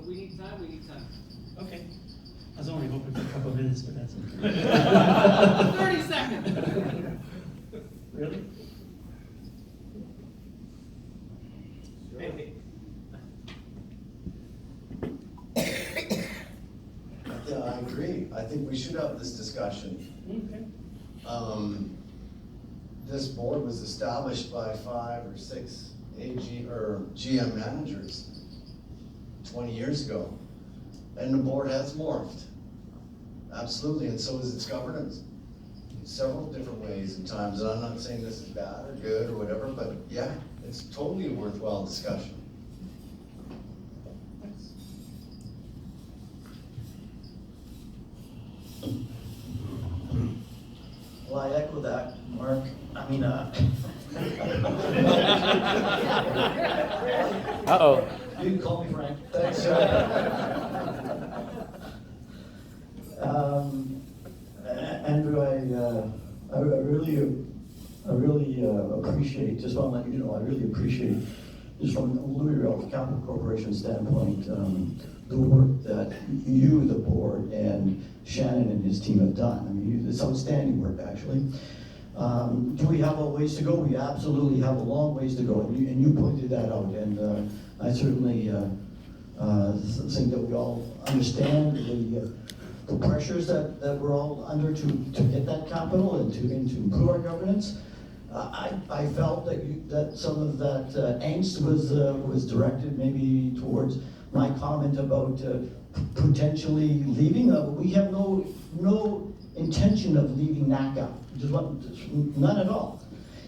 we need time, we need time. Okay. I was only hoping for a couple of minutes, but that's okay. 30 seconds. Really? Hey, Yeah, I agree. I think we should have this discussion. Okay. This board was established by 5 or 6 AG or GM managers 20 years ago. And the board has morphed. Absolutely, and so is its governance. In several different ways and times. And I'm not saying this is bad or good or whatever, but yeah, it's totally a worthwhile discussion. Well, I echo that, Mark. I mean, Uh-oh. you can call me Frank. Thanks. Andrew, I really appreciate, just want to let you know, I really appreciate, just from Louisville Capital Corporation standpoint, the work that you, the board, and Shannon and his team have done. I mean, it's outstanding work, actually. Do we have a ways to go? We absolutely have a long ways to go, and you pointed that out, and I certainly think that we all understand the pressures that we're all under to get that capital and to improve our governance. I felt that some of that angst was directed maybe towards my comment about potentially leaving. We have no intention of leaving NACA, none at all.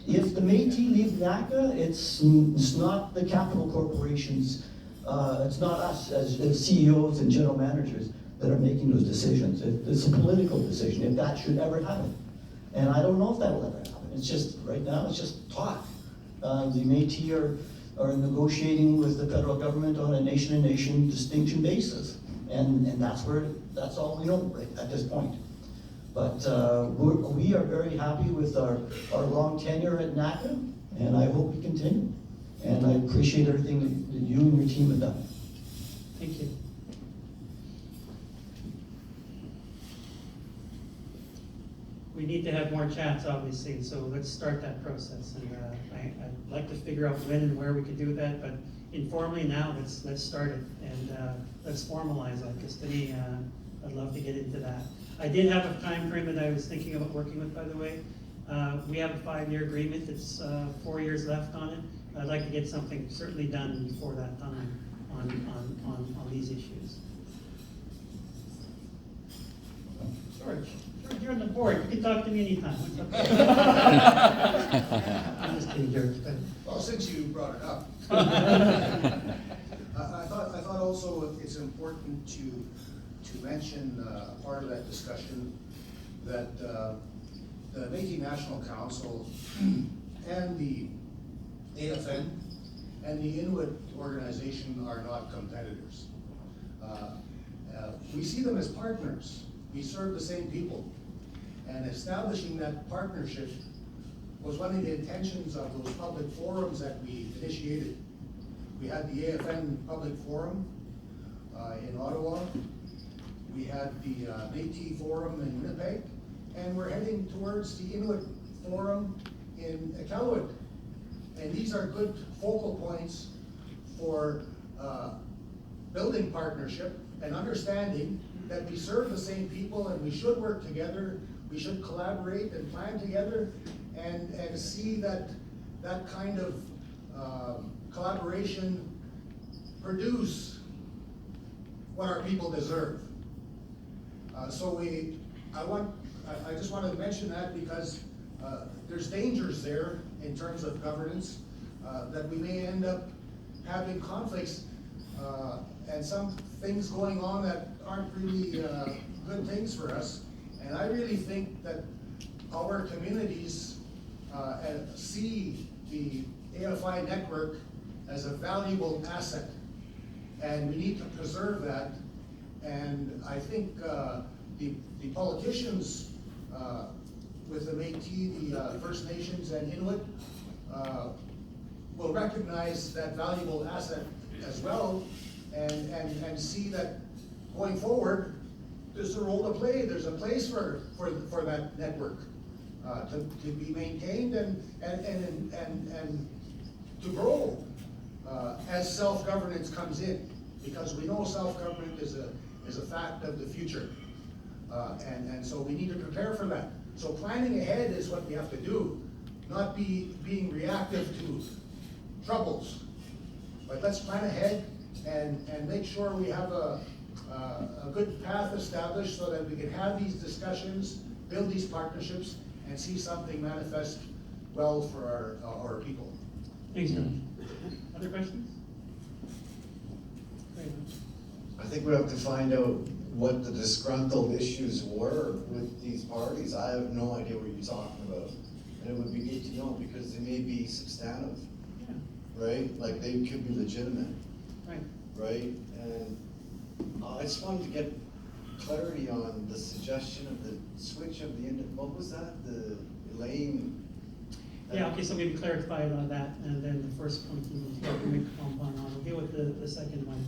If the Métis leave NACA, it's not the Capital Corporations, it's not us as CEOs and general managers that are making those decisions. It's a political decision, if that should ever happen. And I don't know if that will ever happen. It's just, right now, it's just talk. The Métis are negotiating with the federal government on a nation-to-nation distinction basis. And that's all we know right at this point. But we are very happy with our long tenure at NACA, and I hope we continue. And I appreciate everything that you and your team have done. Thank you. We need to have more chats, obviously, so let's start that process. And I'd like to figure out when and where we could do that, but informally now, let's start it and let's formalize it. Because to me, I'd love to get into that. I did have a time frame that I was thinking about working with, by the way. We have a 5-year agreement. It's 4 years left on it. I'd like to get something certainly done before that time on these issues. George, you're on the board. You can talk to me anytime. I'm just kidding, George. But Well, since you brought it up, I thought also it's important to mention a part of that discussion that the Métis National Council and the AFN and the Inuit organization are not competitors. We see them as partners. We serve the same people. And establishing that partnership was one of the intentions of those public forums that we initiated. We had the AFN Public Forum in Ottawa. We had the Métis Forum in Winnipeg. And we're heading towards the Inuit Forum in Iqaluit. And these are good focal points for building partnership and understanding that we serve the same people and we should work together, we should collaborate and plan together and see that kind of collaboration produce what our people deserve. I just wanted to mention that because there's dangers there in terms of governance, that we may end up having conflicts and some things going on that aren't really good things for us. And I really think that our communities see the AFI network as a valuable asset, and we need to preserve that. And I think the politicians with the Métis, the First Nations and Inuit will recognize that valuable asset as well, and see that going forward, there's a role to play, there's a place for that network to be maintained and to grow as self-governance comes in, because we know self-government is a fact of the future. And so we need to prepare for that. So planning ahead is what we have to do, not being reactive to troubles. But let's plan ahead and make sure we have a good path established so that we can have these discussions, build these partnerships, and see something manifest well for our people. Thanks, John. Other questions? Great. I think we have to find out what the disgruntled issues were with these parties. I have no idea what you're talking about. And it would be good to know, because they may be substantive, Yeah, right? Like, they could be legitimate, right. right? And I just wanted to get clarity on the suggestion of the switch of the, what was that? The Elaine? Yeah, okay, so maybe clarify on that, and then the first point you can make a comment on. We'll deal with the second one.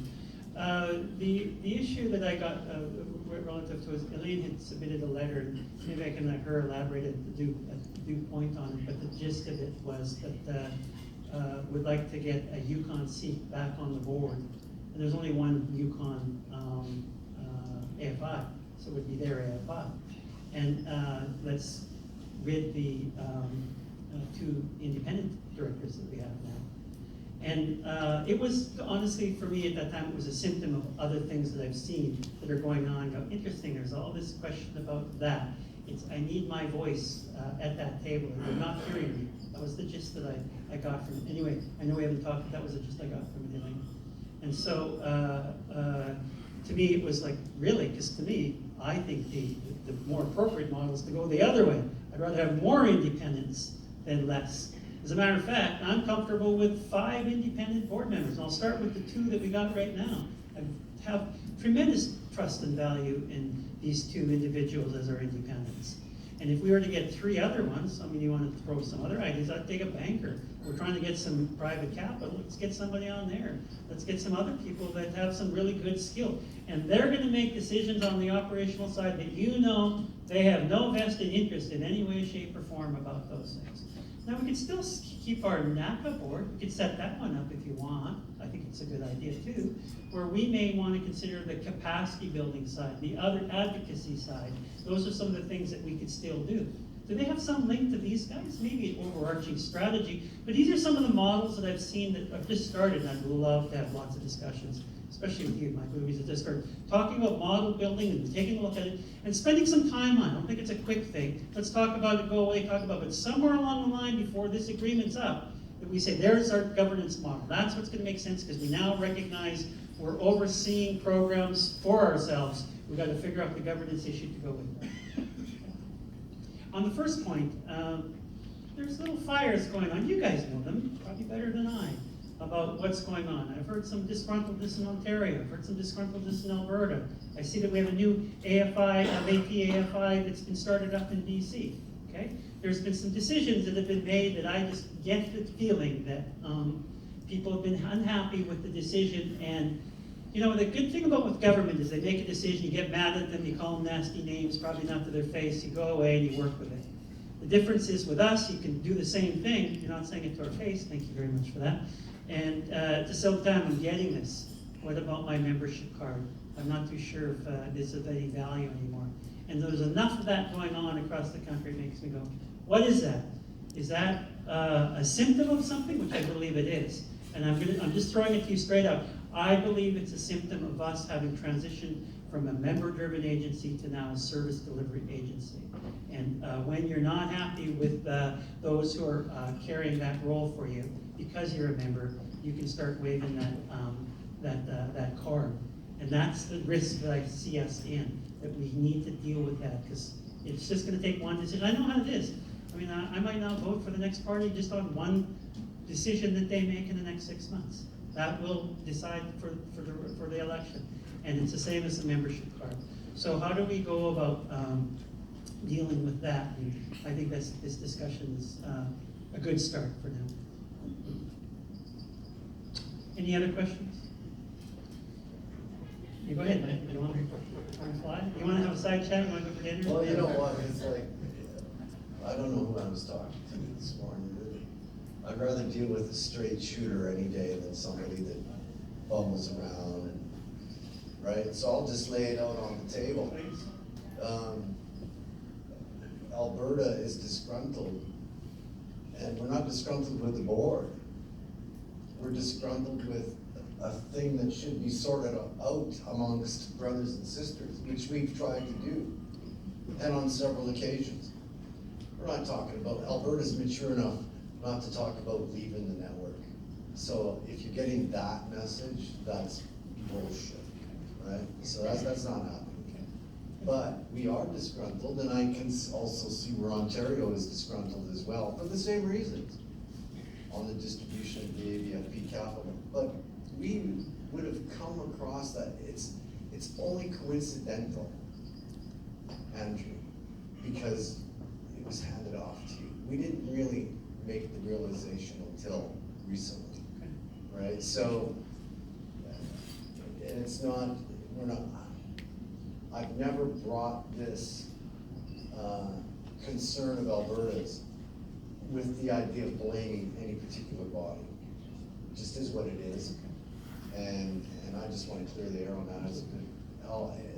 The issue that I got relative to is Elaine had submitted a letter, and maybe I can let her elaborate at due point on it, but the gist of it was that would like to get a Yukon seat back on the board. And there's only one Yukon AFI, so it would be their AFI. And let's rid the two independent directors that we have now. And it was, honestly, for me at that time, it was a symptom of other things that I've seen that are going on. Go, interesting, there's all this question about that. It's, I need my voice at that table, and they're not hearing me. That was the gist that I got from it. Anyway, I know we haven't talked, but that was the gist I got from it anyway. And so, to me, it was like, really, because to me, I think the more appropriate model is to go the other way. I'd rather have more independence than less. As a matter of fact, I'm comfortable with 5 independent board members. And I'll start with the 2 that we got right now. I have tremendous trust and value in these 2 individuals as our independents. And if we were to get 3 other ones, I mean, you want to throw some other ideas, I'd take a banker. We're trying to get some private capital. Let's get somebody on there. Let's get some other people that have some really good skill. And they're going to make decisions on the operational side that you know they have no vested interest in any way, shape, or form about those things. Now, we could still keep our NACA board. We could set that one up if you want. I think it's a good idea too, where we may want to consider the capacity building side, the other advocacy side. Those are some of the things that we could still do. Do they have some link to these guys? Maybe an overarching strategy. But these are some of the models that I've seen that I've just started, and I'd love to have lots of discussions, especially with you, Mike, movies that just start talking about model building and taking a look at it and spending some time on it. I don't think it's a quick thing. Let's talk about it, go away, talk about it. But somewhere along the line before this agreement's up, that we say, there's our governance model. That's what's going to make sense, because we now recognize we're overseeing programs for ourselves. We've got to figure out the governance issue to go with that. On the first point, there's little fires going on. You guys know them probably better than I, about what's going on. I've heard some disgruntledness in Ontario. I've heard some disgruntledness in Alberta. I see that we have a new AFI, APAFI that's been started up in BC. Okay? There's been some decisions that have been made that I just get the feeling that people have been unhappy with the decision. And you know, the good thing about with government is they make a decision, you get mad at them, you call them nasty names, probably not to their face, you go away and you work with it. The difference is with us, you can do the same thing. You're not saying it to our face, thank you very much for that. And to sell time, I'm getting this. What about my membership card? I'm not too sure if this is of any value anymore. And there's enough of that going on across the country, it makes me go, what is that? Is that a symptom of something? Which I believe it is. And I'm just throwing it to you straight out. I believe it's a symptom of us having transitioned from a member-driven agency to now a service delivery agency. And when you're not happy with those who are carrying that role for you, because you're a member, you can start waving that card. And that's the risk that I see us in, that we need to deal with that, because it's just going to take one decision. I know how it is. I mean, I might not vote for the next party just on one decision that they make in the next 6 months. That will decide for the election. And it's the same as the membership card. So how do we go about dealing with that? And I think this discussion is a good start for now. Any other questions? You go ahead, Mike, you want to fly? You want to have a side chat, you want to go for dinner? Well, you know what, it's like, I don't know who I was talking to this morning, really. I'd rather deal with a straight shooter any day than somebody that bumbles around and, right? So I'll just lay it out on the table. Alberta is disgruntled, and we're not disgruntled with the board. We're disgruntled with a thing that should be sorted out amongst brothers and sisters, which we've tried to do, and on several occasions. We're not talking about, Alberta's mature enough not to talk about leaving the network. So if you're getting that message, that's bullshit, right? So that's not happening. But we are disgruntled, and I can also see where Ontario is disgruntled as well, for the same reasons, on the distribution of the AVFP capital. But we would have come across that. It's only coincidental, Andrew, because it was handed off to you. We didn't really make the realization until recently, right? So, and it's not, we're not, I've never brought this concern of Alberta's with the idea of blaming any particular body. It just is what it is. And I just want to clear the air on that.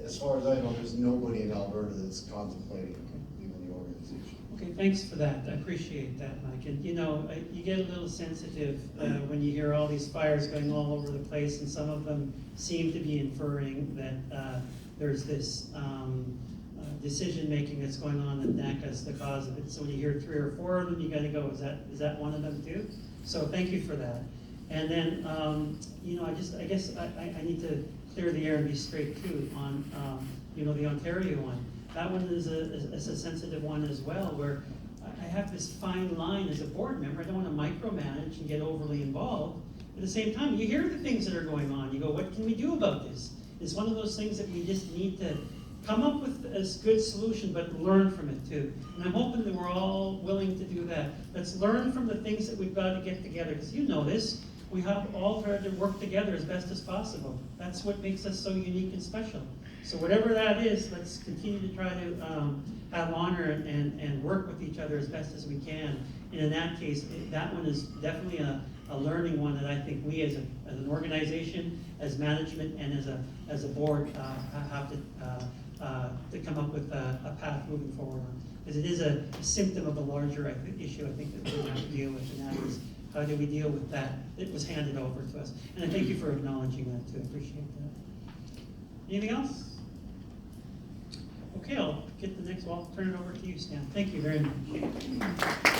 As far as I know, there's nobody in Alberta that's contemplating leaving the organization. Okay, thanks for that. I appreciate that, Mike. And you know, you get a little sensitive when you hear all these fires going all over the place, and some of them seem to be inferring that there's this decision-making that's going on that NACA is the cause of it. So when you hear 3 or 4 of them, you gotta go, is that one of them too? So thank you for that. And then, you know, I guess I need to clear the air and be straight too on, you know, the Ontario one. That one is a sensitive one as well, where I have this fine line as a board member. I don't want to micromanage and get overly involved. At the same time, you hear the things that are going on. You go, what can we do about this? It's one of those things that we just need to come up with a good solution, but learn from it too. And I'm hoping that we're all willing to do that. Let's learn from the things that we've got to get together, because you know this. We have all tried to work together as best as possible. That's what makes us so unique and special. So whatever that is, let's continue to try to have honor and work with each other as best as we can. And in that case, that one is definitely a learning one that I think we as an organization, as management, and as a board have to come up with a path moving forward on. Because it is a symptom of a larger issue I think that we have to deal with, and that is how do we deal with that? It was handed over to us. And I thank you for acknowledging that too. I appreciate that. Anything else? Okay, I'll get the next, well, I'll turn it over to you, Stan. Thank you very much.